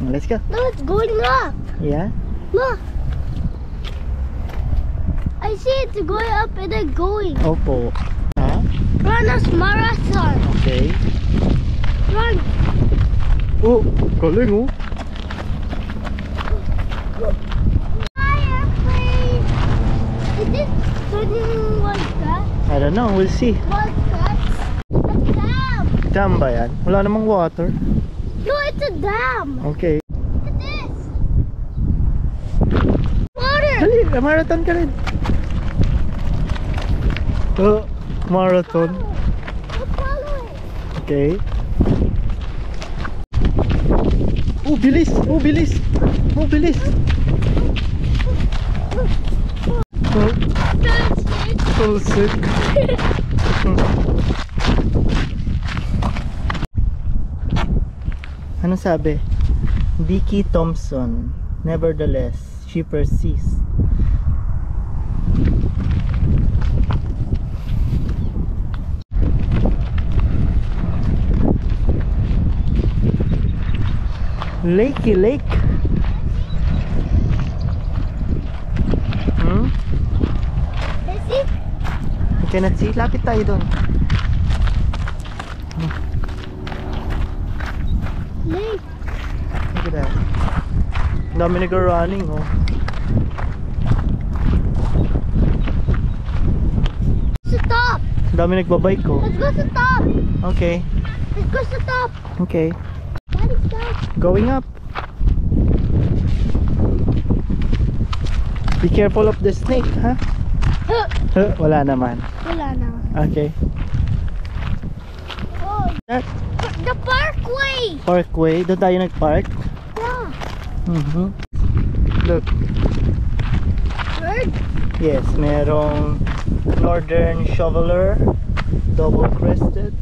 Let's go. No, it's going up. Yeah? Look. I see it's going up and then going. Opo. Huh? Run a marathon. Okay. Run. Oh, galing oh. Fireplace. Is it turning like that? I don't know, we'll see. Like that? A dam. Dam ba yan? Wala namang water. No, it's a dam. Okay. Look at this. Water. Dali, marathon ka rin. Oh, marathon. We'll follow it. Okay. Oh, bilis! Oh, bilis! Oh, bilis! Oh, full sick. Ano sabi? Vicky Thompson. Nevertheless, she persists. Lakey Lake. Is it? You cannot see. Lapit tayo doon. Lake. Look at that. Ang dami nag-running oh. Let's go to top. Ang dami nagbabike oh. Let's go to top. Okay. Let's go to top. Okay. What is that? Going up. Be careful of the snake, ha? Huh? Wala naman. Wala na. Okay. Oh, That the parkway. parkway. Doon tayo nag-park. Yeah. Look. Bird. Yes, merong Northern Shoveler, double crested.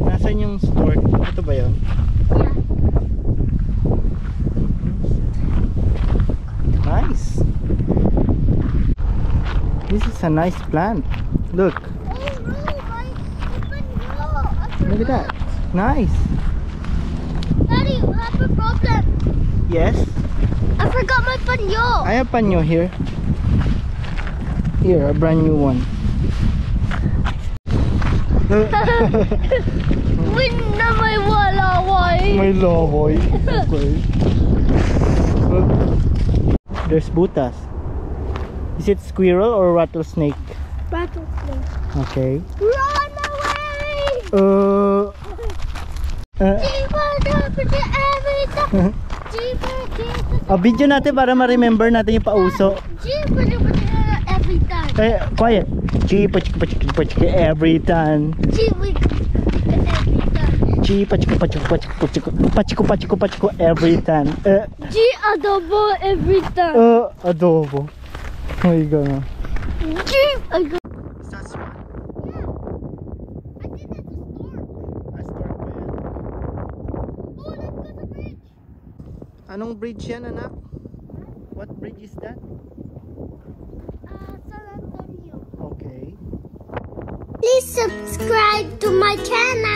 Nasaan yung stork? Ito ba yun? Yeah. Nice. This is a nice plant. Look. Oh no, my open row. Look at that. Nice. Daddy, we have a problem. Yes. I forgot my panyo. I have panyo here. Here, a brand new one. Win na may walaway. May laway. Okay. There's butas. Is it squirrel or rattlesnake? Rattlesnake. Okay. Run away! Video natin para ma-remember natin yung pauso. Every time. Eh, quiet. Chipa-chika-pachika-pachika every time. Chipa-chika-pachika-pachika-pachika-pachika-pachika every time. G adobo every time. Adobo. Oh my God. G adobo. Is that swan? Yeah. I think that's a stork. A stork ba yan? Oh, let's go to bridge. Anong bridge yan, anak? What bridge is that? San Antonio. Okay. Please subscribe to my channel.